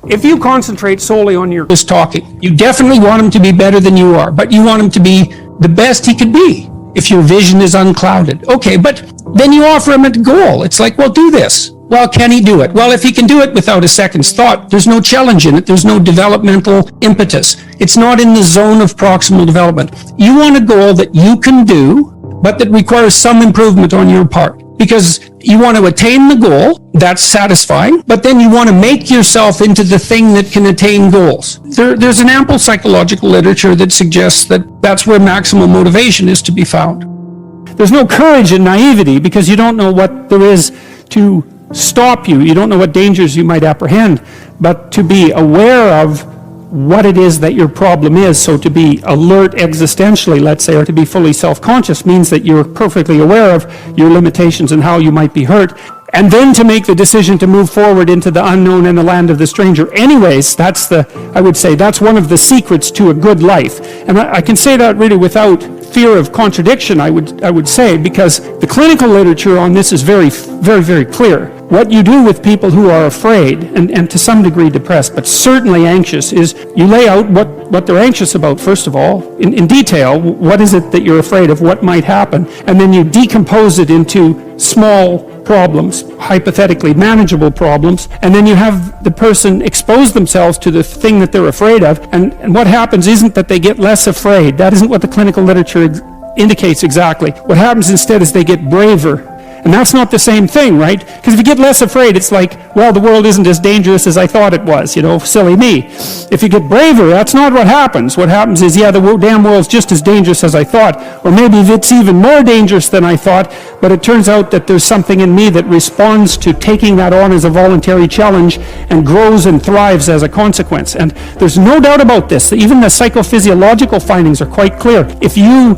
If you concentrate solely on your talking, you definitely want him to be better than you are, but you want him to be the best he could be if your vision is unclouded. Okay, but then you offer him a goal. It's like, well, do this. Well, can he do it? Well, if he can do it without a second's thought, there's no challenge in it. There's no developmental impetus. It's not in the zone of proximal development. You want a goal that you can do, but that requires some improvement on your part. Because you want to attain the goal, that's satisfying, but then you want to make yourself into the thing that can attain goals. There's an ample psychological literature that suggests that that's where maximal motivation is to be found. There's no courage in naivety because you don't know what there is to stop you. You don't know what dangers you might apprehend, but to be aware of what it is that your problem is. So to be alert existentially, let's say, or to be fully self-conscious means that you're perfectly aware of your limitations and how you might be hurt. And then to make the decision to move forward into the unknown and the land of the stranger. Anyways, I would say that's one of the secrets to a good life. And I can say that really without fear of contradiction, I would say, because the clinical literature on this is very, very, very clear. What you do with people who are afraid, and to some degree depressed, but certainly anxious, is you lay out what they're anxious about, first of all, in detail. What is it that you're afraid of? What might happen? And then you decompose it into small problems, hypothetically manageable problems, and then you have the person expose themselves to the thing that they're afraid of, and what happens isn't that they get less afraid. That isn't what the clinical literature indicates exactly. What happens instead is they get braver. And that's not the same thing, right? Because if you get less afraid, it's like, well, the world isn't as dangerous as I thought it was, silly me. If you get braver, that's not what happens. What happens is, yeah, the damn world's just as dangerous as I thought, or maybe it's even more dangerous than I thought, but it turns out that there's something in me that responds to taking that on as a voluntary challenge and grows and thrives as a consequence. And there's no doubt about this. Even the psychophysiological findings are quite clear. If you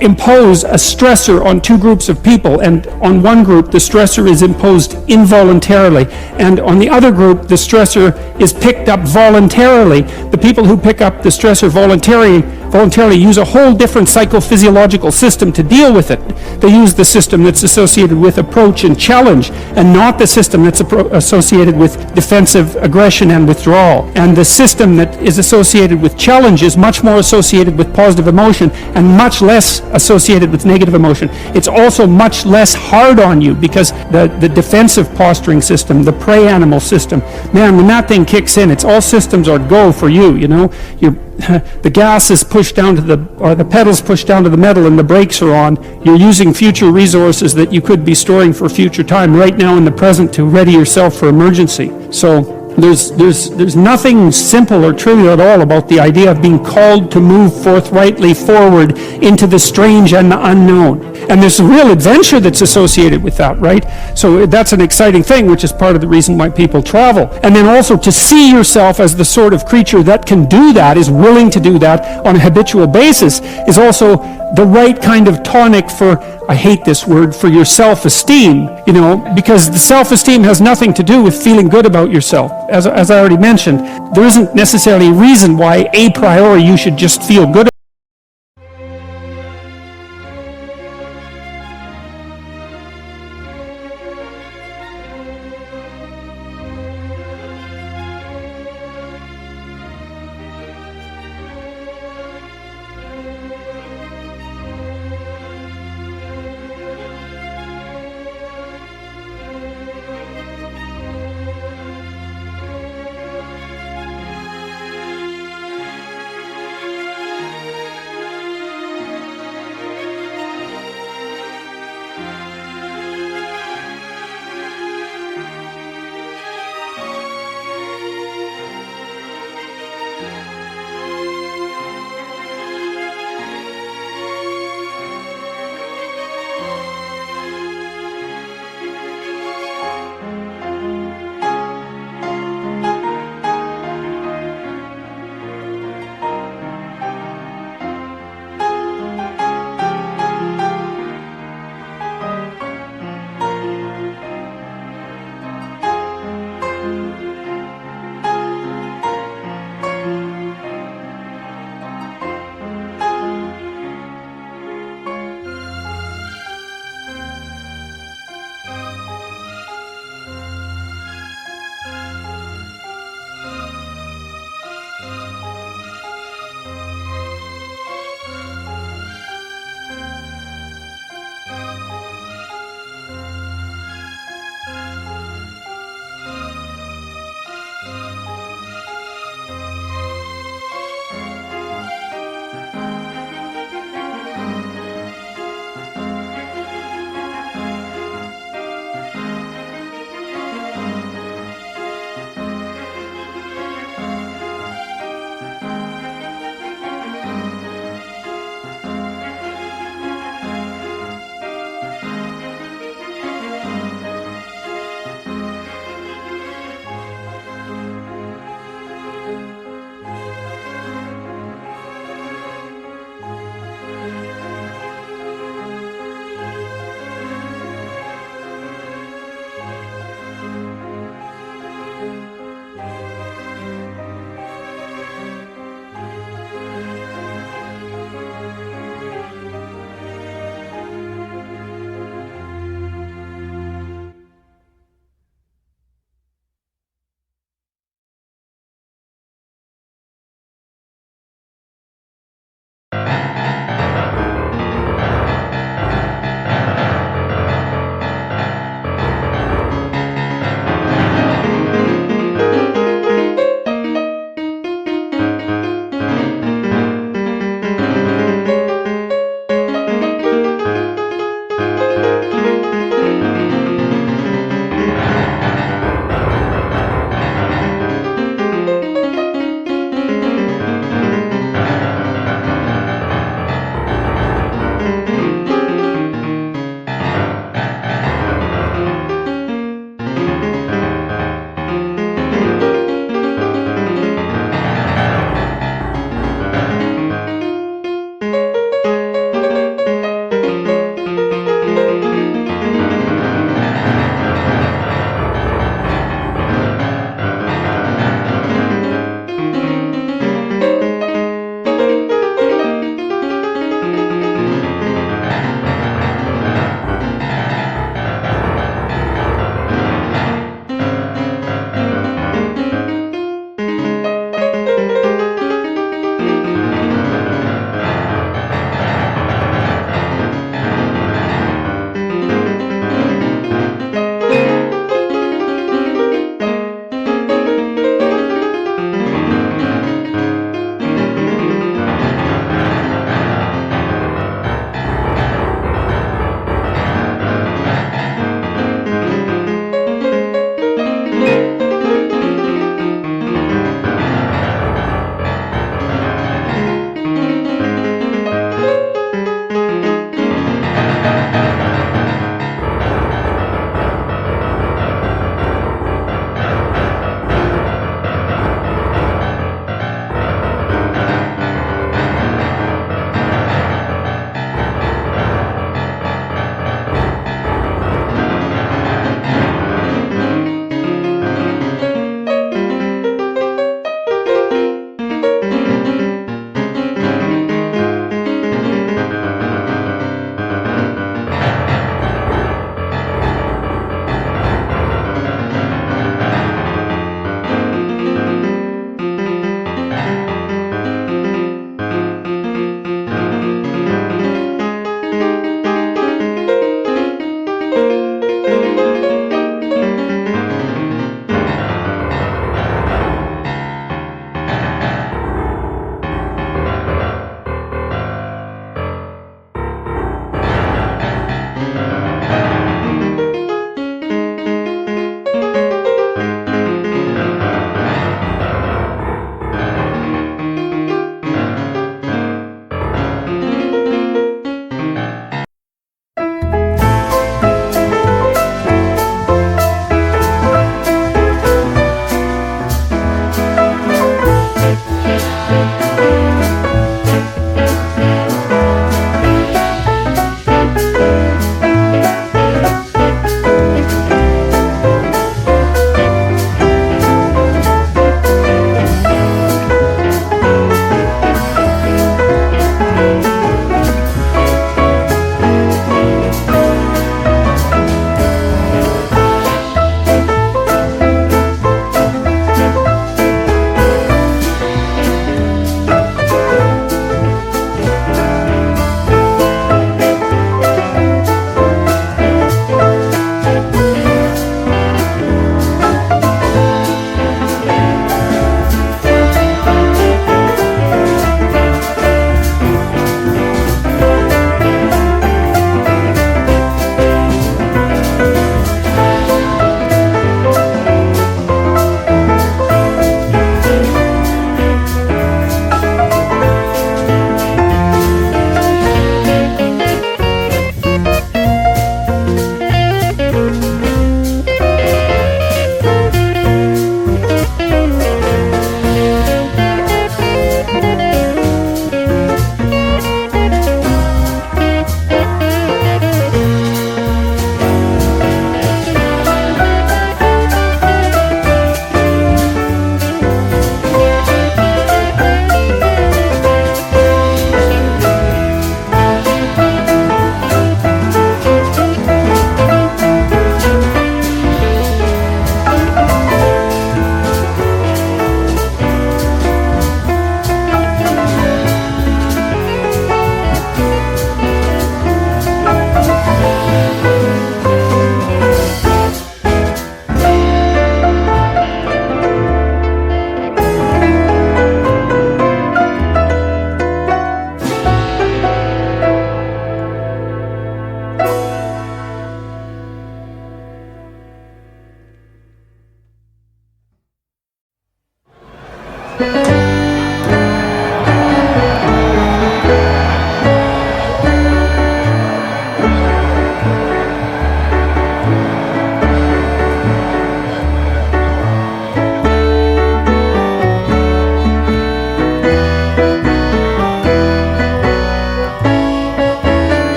impose a stressor on two groups of people, and on one group the stressor is imposed involuntarily, and on the other group the stressor is picked up voluntarily, the people who pick up the stressor voluntarily use a whole different psychophysiological system to deal with it. They use the system that's associated with approach and challenge, and not the system that's associated with defensive aggression and withdrawal. And the system that is associated with challenge is much more associated with positive emotion and much less associated with negative emotion. It's also much less hard on you because the defensive posturing system, the prey animal system, man, when that thing kicks in, it's all systems are go for you, the gas is pushed down to the pedals pushed down to the metal and the brakes are on. You're using future resources that you could be storing for future time right now in the present to ready yourself for emergency. So there's nothing simple or trivial at all about the idea of being called to move forthrightly forward into the strange and the unknown. And there's a real adventure that's associated with that, right? So that's an exciting thing, which is part of the reason why people travel. And then also to see yourself as the sort of creature that can do that, is willing to do that on a habitual basis, is also the right kind of tonic for, I hate this word, for your self-esteem, because the self-esteem has nothing to do with feeling good about yourself. As I already mentioned, there isn't necessarily a reason why a priori you should just feel good